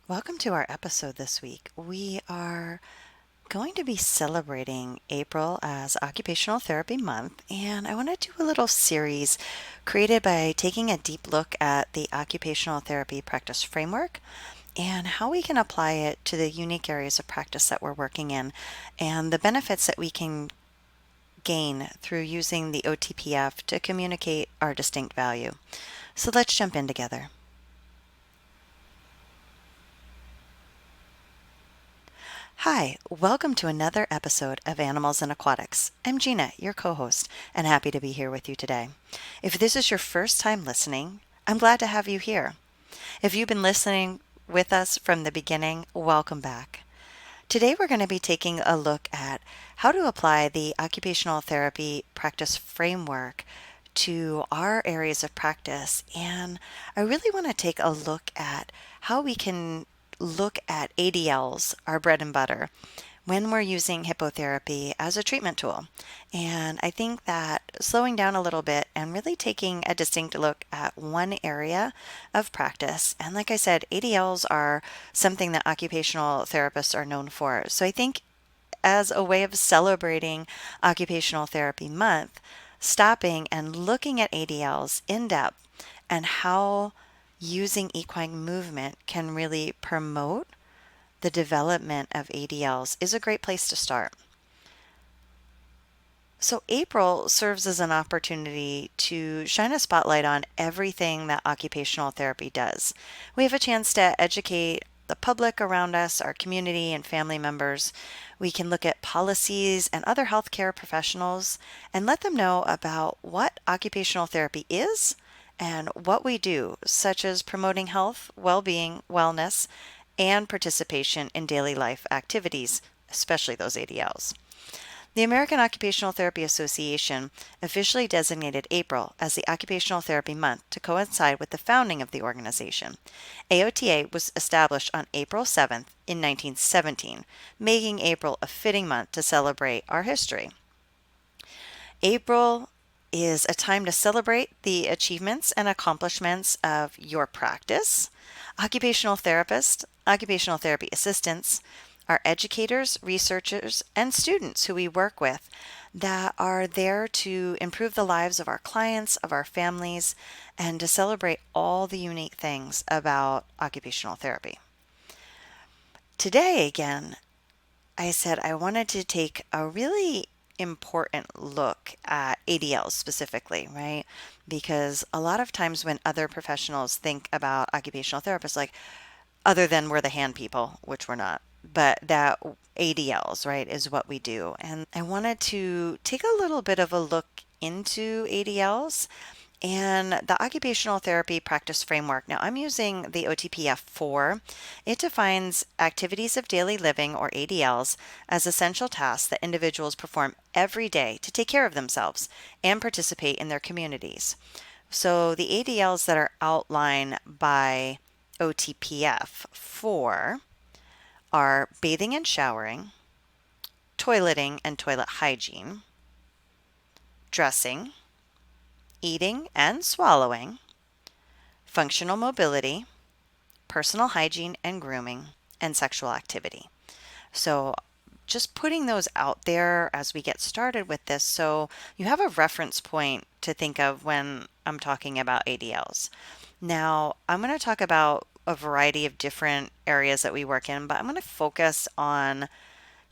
Welcome to our episode this week. We are going to be celebrating April as Occupational Therapy Month, and I want to do a little series created by taking a deep look at the Occupational Therapy Practice Framework and how we can apply it to the unique areas of practice that we're working in and the benefits that we can gain through using the OTPF to communicate our distinct value. So let's jump in together. Hi, welcome to another episode of Animals and Aquatics. I'm Gina, your co-host, and happy to be here with you today. If this is your first time listening, I'm glad to have you here. If you've been listening with us from the beginning, welcome back. Today we're going to be taking a look at how to apply the Occupational Therapy Practice Framework to our areas of practice, and I really want to take a look at how we can look at ADLs, our bread and butter, when we're using hippotherapy as a treatment tool. And I think that slowing down a little bit and really taking a distinct look at one area of practice, and like I said, ADLs are something that occupational therapists are known for. So I think as a way of celebrating Occupational Therapy Month, stopping and looking at ADLs in depth and how using equine movement can really promote the development of ADLs is a great place to start. So April serves as an opportunity to shine a spotlight on everything that occupational therapy does. We have a chance to educate the public around us, our community and family members. We can look at policies and other healthcare professionals and let them know about what occupational therapy is and what we do, such as promoting health, well-being, wellness, and participation in daily life activities, especially those ADLs. The American Occupational Therapy Association officially designated April as the Occupational Therapy Month to coincide with the founding of the organization. AOTA was established on April 7th in 1917, making April a fitting month to celebrate our history. April is a time to celebrate the achievements and accomplishments of your practice. Occupational therapists, occupational therapy assistants, are educators, researchers, and students who we work with that are there to improve the lives of our clients, of our families, and to celebrate all the unique things about occupational therapy. Today, again, I said I wanted to take a really important look at ADLs specifically, right? Because a lot of times when other professionals think about occupational therapists, like other than we're the hand people, which we're not, but that ADLs, right, is what we do. And I wanted to take a little bit of a look into ADLs and the Occupational Therapy Practice Framework. Now, I'm using the OTPF 4. It defines activities of daily living, or ADLs, as essential tasks that individuals perform every day to take care of themselves and participate in their communities. So the ADLs that are outlined by OTPF 4 are bathing and showering, toileting and toilet hygiene, dressing, eating and swallowing, functional mobility, personal hygiene and grooming, and sexual activity. So just putting those out there as we get started with this so you have a reference point to think of when I'm talking about ADLs. Now, I'm going to talk about a variety of different areas that we work in, but I'm going to focus on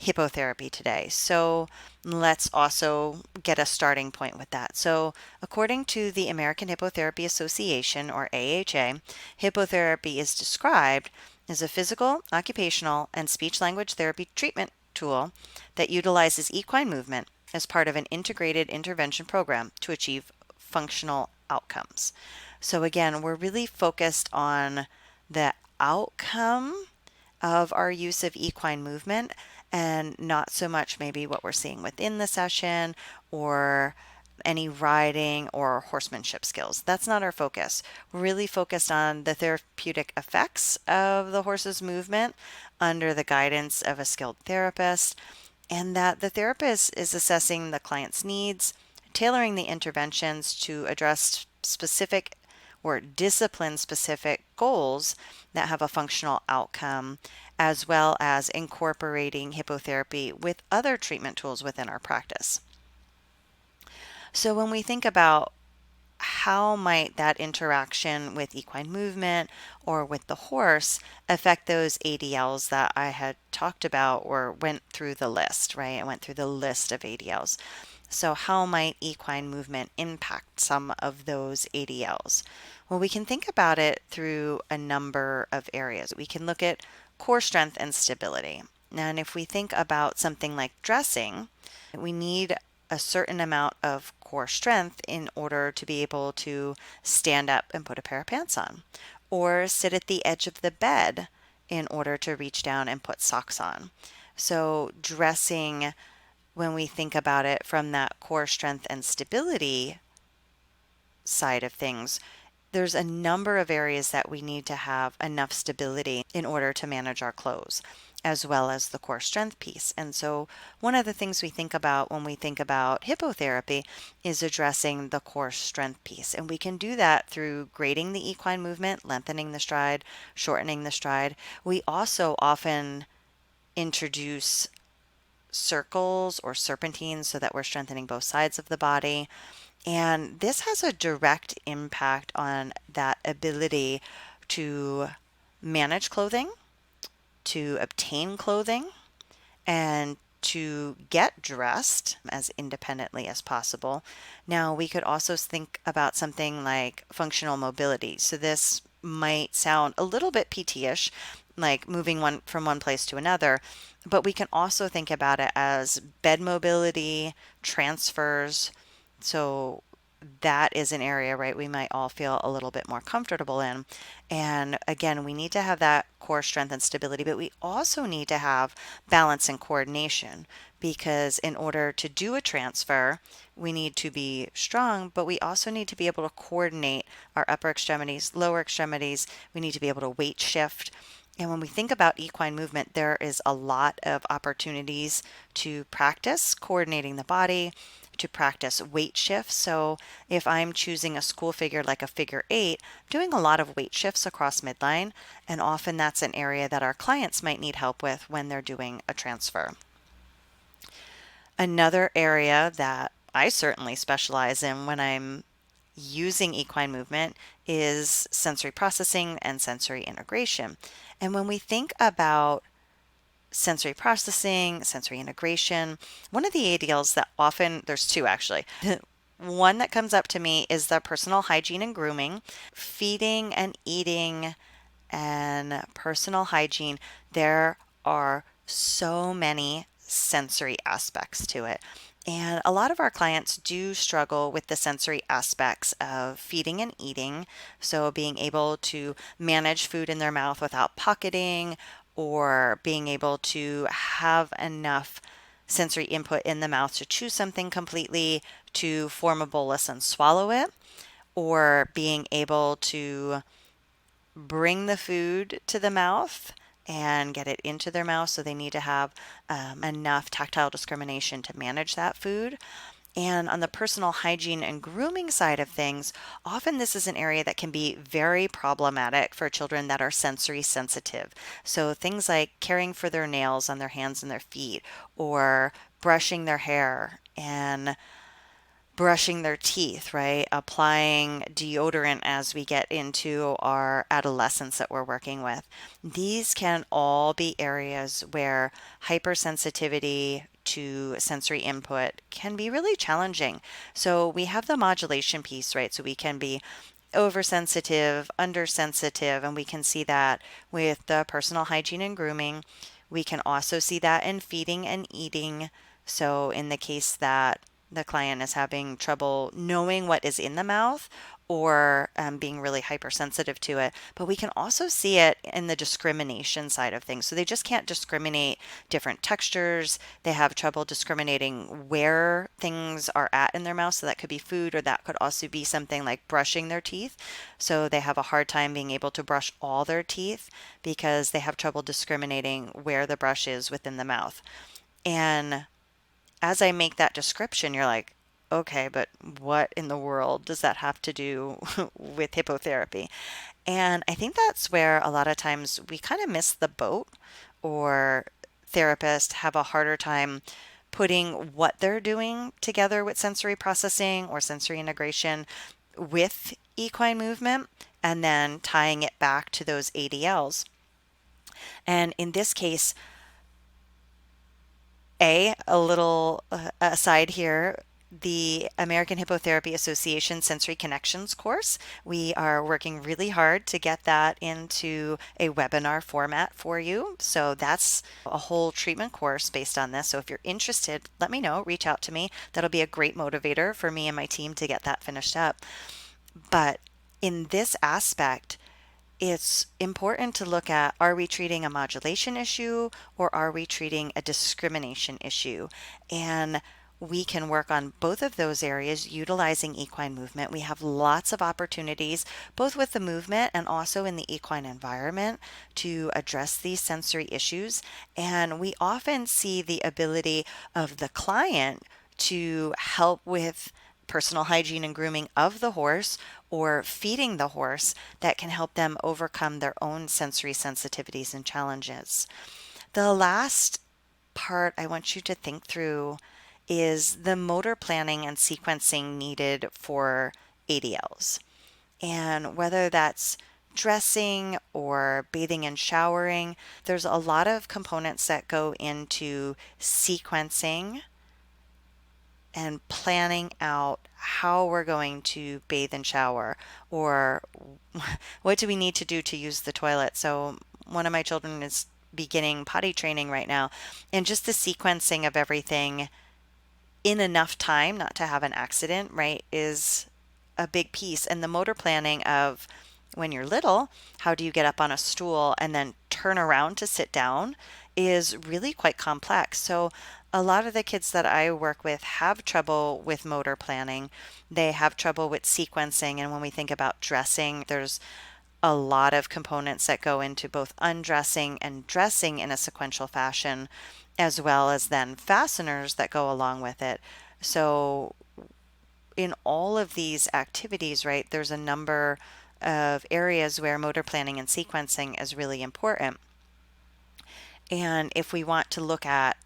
hippotherapy today. So let's also get a starting point with that. So according to the American Hippotherapy Association, or AHA, hippotherapy is described as a physical, occupational, and speech-language therapy treatment tool that utilizes equine movement as part of an integrated intervention program to achieve functional outcomes. So again, we're really focused on the outcome of our use of equine movement and not so much maybe what we're seeing within the session or any riding or horsemanship skills. That's not our focus. We're really focused on the therapeutic effects of the horse's movement under the guidance of a skilled therapist, and that the therapist is assessing the client's needs, tailoring the interventions to address specific or discipline specific goals that have a functional outcome, as well as incorporating hippotherapy with other treatment tools within our practice. So when we think about how might that interaction with equine movement or with the horse affect those ADLs that I had talked about or went through the list, right? I went through the list of ADLs. So how might equine movement impact some of those ADLs? Well, we can think about it through a number of areas. We can look at core strength and stability. And if we think about something like dressing, we need a certain amount of core strength in order to be able to stand up and put a pair of pants on, or sit at the edge of the bed in order to reach down and put socks on. So, dressing, when we think about it from that core strength and stability side of things, there's a number of areas that we need to have enough stability in order to manage our clothes, as well as the core strength piece. And so, one of the things we think about when we think about hippotherapy is addressing the core strength piece. And we can do that through grading the equine movement, lengthening the stride, shortening the stride. We also often introduce circles or serpentines so that we're strengthening both sides of the body. And this has a direct impact on that ability to manage clothing, to obtain clothing, and to get dressed as independently as possible. Now, we could also think about something like functional mobility. So, this might sound a little bit PT-ish, like moving one from one place to another, but we can also think about it as bed mobility, transfers. So, that is an area, right, we might all feel a little bit more comfortable in. And again, we need to have that core strength and stability, but we also need to have balance and coordination, because in order to do a transfer, we need to be strong, but we also need to be able to coordinate our upper extremities, lower extremities. We need to be able to weight shift. And when we think about equine movement, there is a lot of opportunities to practice coordinating the body, to practice weight shifts. So if I'm choosing a school figure like a figure 8, doing a lot of weight shifts across midline, and often that's an area that our clients might need help with when they're doing a transfer. Another area that I certainly specialize in when I'm using equine movement is sensory processing and sensory integration. And when we think about sensory processing, sensory integration, one of the ADLs that often, there's two actually. One that comes up to me is the personal hygiene and grooming, feeding and eating, and personal hygiene. There are so many sensory aspects to it. And a lot of our clients do struggle with the sensory aspects of feeding and eating. So, being able to manage food in their mouth without pocketing, or being able to have enough sensory input in the mouth to chew something completely, to form a bolus and swallow it, or being able to bring the food to the mouth and get it into their mouth. So they need to have enough tactile discrimination to manage that food. And on the personal hygiene and grooming side of things, often this is an area that can be very problematic for children that are sensory sensitive. So things like caring for their nails on their hands and their feet, or brushing their hair and brushing their teeth, right? Applying deodorant as we get into our adolescents that we're working with. These can all be areas where hypersensitivity to sensory input can be really challenging. So we have the modulation piece, right? So we can be oversensitive, undersensitive, and we can see that with the personal hygiene and grooming. We can also see that in feeding and eating. So in the case that the client is having trouble knowing what is in the mouth, or being really hypersensitive to it. But we can also see it in the discrimination side of things. So they just can't discriminate different textures. They have trouble discriminating where things are at in their mouth. So that could be food, or that could also be something like brushing their teeth. So they have a hard time being able to brush all their teeth because they have trouble discriminating where the brush is within the mouth. And as I make that description, you're like, okay, but what in the world does that have to do with hippotherapy? And I think that's where a lot of times we kind of miss the boat, or therapists have a harder time putting what they're doing together with sensory processing or sensory integration with equine movement and then tying it back to those ADLs. And in this case, a little aside here, the American Hippotherapy Association Sensory Connections course, we are working really hard to get that into a webinar format for you. So that's a whole treatment course based on this. So if you're interested, let me know, reach out to me. That'll be a great motivator for me and my team to get that finished up. But in this aspect, it's important to look at, are we treating a modulation issue or are we treating a discrimination issue? And we can work on both of those areas utilizing equine movement. We have lots of opportunities, both with the movement and also in the equine environment, to address these sensory issues. And we often see the ability of the client to help with personal hygiene and grooming of the horse or feeding the horse that can help them overcome their own sensory sensitivities and challenges. The last part I want you to think through is the motor planning and sequencing needed for ADLs. And whether that's dressing or bathing and showering, there's a lot of components that go into sequencing and planning out how we're going to bathe and shower, or what do we need to do to use the toilet. So one of my children is beginning potty training right now, and just the sequencing of everything in enough time not to have an accident, right, is a big piece. And the motor planning of when you're little, how do you get up on a stool and then turn around to sit down is really quite complex. So a lot of the kids that I work with have trouble with motor planning. They have trouble with sequencing. And when we think about dressing, there's a lot of components that go into both undressing and dressing in a sequential fashion, as well as then fasteners that go along with it. So in all of these activities, right, there's a number of areas where motor planning and sequencing is really important. And if we want to look at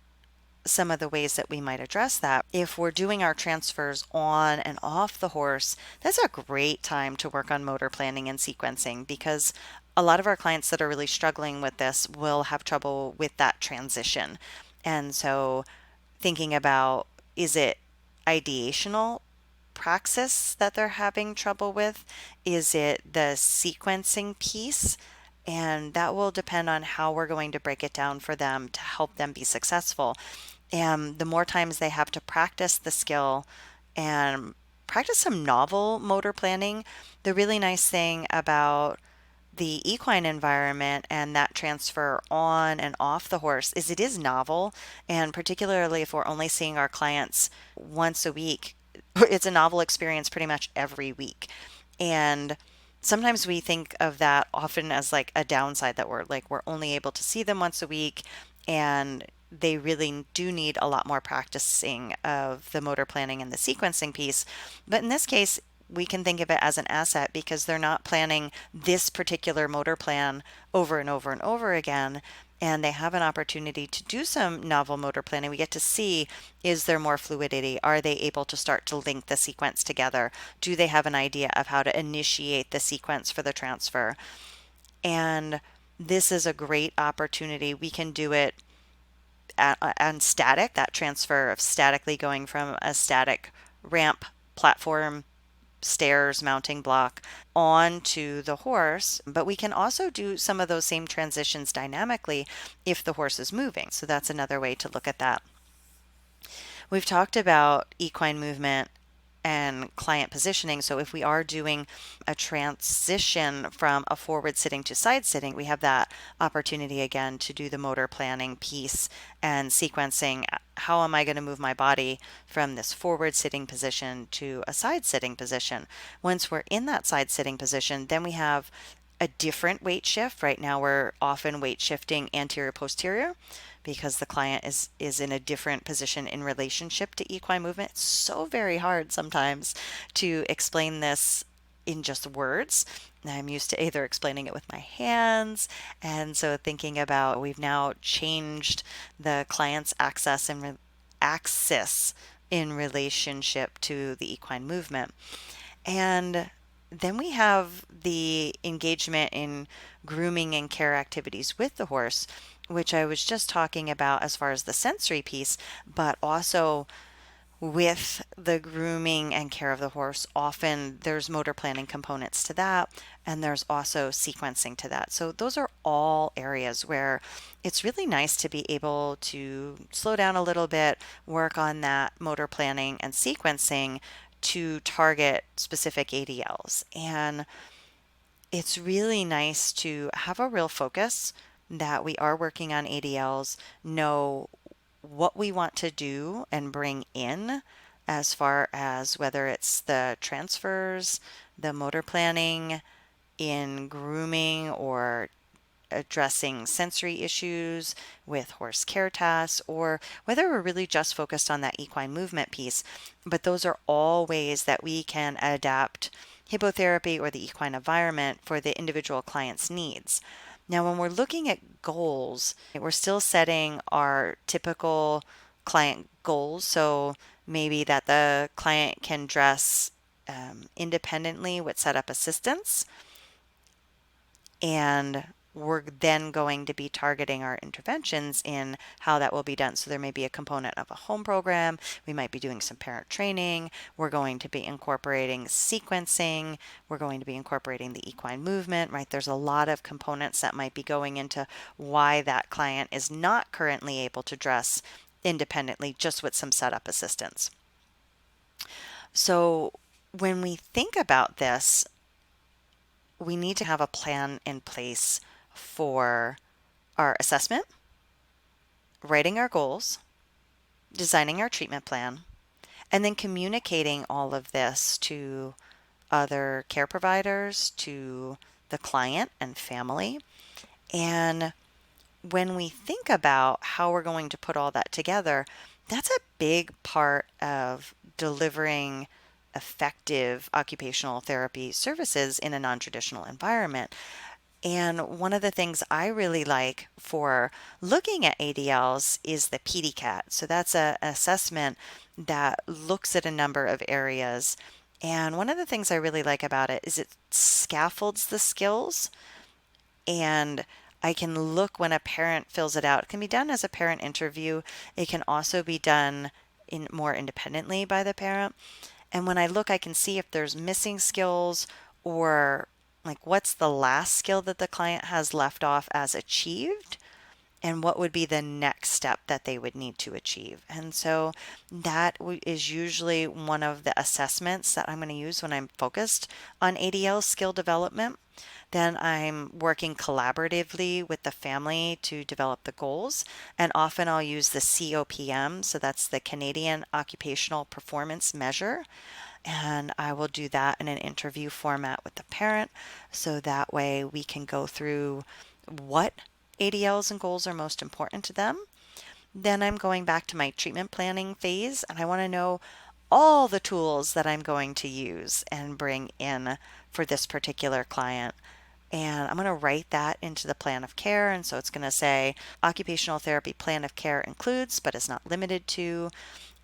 some of the ways that we might address that, if we're doing our transfers on and off the horse, that's a great time to work on motor planning and sequencing, because a lot of our clients that are really struggling with this will have trouble with that transition. And so thinking about, is it ideational praxis that they're having trouble with? Is it the sequencing piece? And that will depend on how we're going to break it down for them to help them be successful. And the more times they have to practice the skill and practice some novel motor planning, the really nice thing about the equine environment and that transfer on and off the horse is it is novel. And particularly if we're only seeing our clients once a week, it's a novel experience pretty much every week. And sometimes we think of that often as like a downside, that we're only able to see them once a week, and they really do need a lot more practicing of the motor planning and the sequencing piece. But in this case, we can think of it as an asset because they're not planning this particular motor plan over and over and over again. And they have an opportunity to do some novel motor planning. We get to see, is there more fluidity? Are they able to start to link the sequence together? Do they have an idea of how to initiate the sequence for the transfer? And this is a great opportunity. We can do it on static, that transfer of statically going from a static ramp, platform, stairs, mounting block onto the horse. But we can also do some of those same transitions dynamically if the horse is moving. So that's another way to look at that. We've talked about equine movement and client positioning. So if we are doing a transition from a forward sitting to side sitting, we have that opportunity again to do the motor planning piece and sequencing. How am I going to move my body from this forward sitting position to a side sitting position? Once we're in that side sitting position, then we have a different weight shift. Right now we're often weight shifting anterior posterior, because the client is in a different position in relationship to equine movement. It's so very hard sometimes to explain this in just words. I'm used to either explaining it with my hands, and so thinking about we've now changed the client's axis in relationship to the equine movement. And then we have the engagement in grooming and care activities with the horse, which I was just talking about as far as the sensory piece, but also with the grooming and care of the horse, often there's motor planning components to that, and there's also sequencing to that. So those are all areas where it's really nice to be able to slow down a little bit, work on that motor planning and sequencing to target specific ADLs. And it's really nice to have a real focus that we are working on ADLs, know what we want to do and bring in as far as whether it's the transfers, the motor planning in grooming, or addressing sensory issues with horse care tasks, or whether we're really just focused on that equine movement piece. But those are all ways that we can adapt hippotherapy or the equine environment for the individual client's needs. Now, when we're looking at goals, we're still setting our typical client goals. So maybe that the client can dress independently with setup assistance, and we're then going to be targeting our interventions in how that will be done. So there may be a component of a home program. We might be doing some parent training. We're going to be incorporating sequencing. We're going to be incorporating the equine movement, right? There's a lot of components that might be going into why that client is not currently able to dress independently just with some setup assistance. So when we think about this, we need to have a plan in place for our assessment, writing our goals, designing our treatment plan, and then communicating all of this to other care providers, to the client and family. And when we think about how we're going to put all that together, that's a big part of delivering effective occupational therapy services in a non-traditional environment. And one of the things I really like for looking at ADLs is the PDCAT. So that's an assessment that looks at a number of areas. And one of the things I really like about it is it scaffolds the skills, and I can look when a parent fills it out. It can be done as a parent interview. It can also be done more independently by the parent. And when I look, I can see if there's missing skills, or like what's the last skill that the client has left off as achieved, and what would be the next step that they would need to achieve. And so that is usually one of the assessments that I'm going to use when I'm focused on ADL skill development. Then I'm working collaboratively with the family to develop the goals, and often I'll use the COPM, so that's the Canadian Occupational Performance Measure, and I will do that in an interview format with the parent, so that way we can go through what ADLs and goals are most important to them. Then I'm going back to my treatment planning phase, and I want to know all the tools that I'm going to use and bring in for this particular client. And I'm going to write that into the plan of care. And so it's going to say occupational therapy plan of care includes, but is not limited to.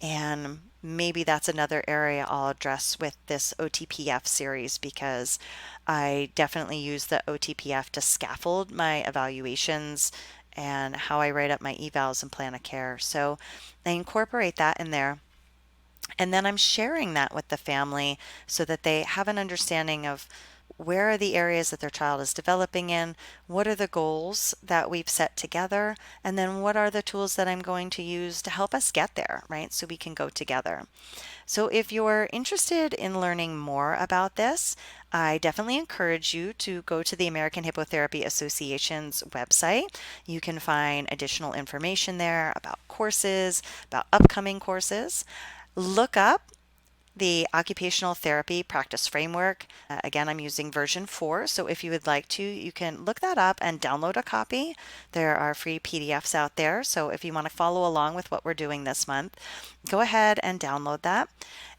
And maybe that's another area I'll address with this OTPF series, because I definitely use the OTPF to scaffold my evaluations and how I write up my evals and plan of care. So I incorporate that in there. And then I'm sharing that with the family so that they have an understanding of where are the areas that their child is developing in, what are the goals that we've set together, and then what are the tools that I'm going to use to help us get there, right? So we can go together. So if you're interested in learning more about this, I definitely encourage you to go to the American Hippotherapy Association's website. You can find additional information there about courses, about upcoming courses. Look up the Occupational Therapy Practice Framework. Again, I'm using version 4, so if you would like to, you can look that up and download a copy. There are free PDFs out there, so if you want to follow along with what we're doing this month, go ahead and download that.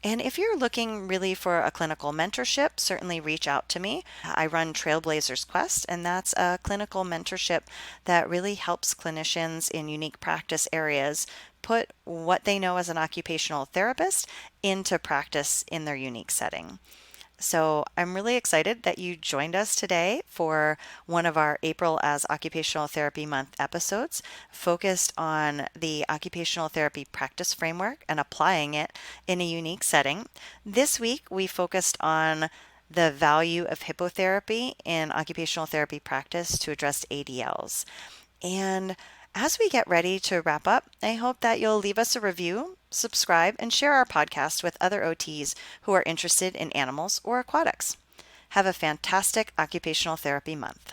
And if you're looking really for a clinical mentorship, certainly reach out to me. I run Trailblazers Quest, and that's a clinical mentorship that really helps clinicians in unique practice areas put what they know as an occupational therapist into practice in their unique setting. So I'm really excited that you joined us today for one of our April as Occupational Therapy Month episodes focused on the Occupational Therapy Practice Framework and applying it in a unique setting. This week we focused on the value of hippotherapy in occupational therapy practice to address ADLs. And as we get ready to wrap up, I hope that you'll leave us a review, subscribe, and share our podcast with other OTs who are interested in animals or aquatics. Have a fantastic Occupational Therapy Month.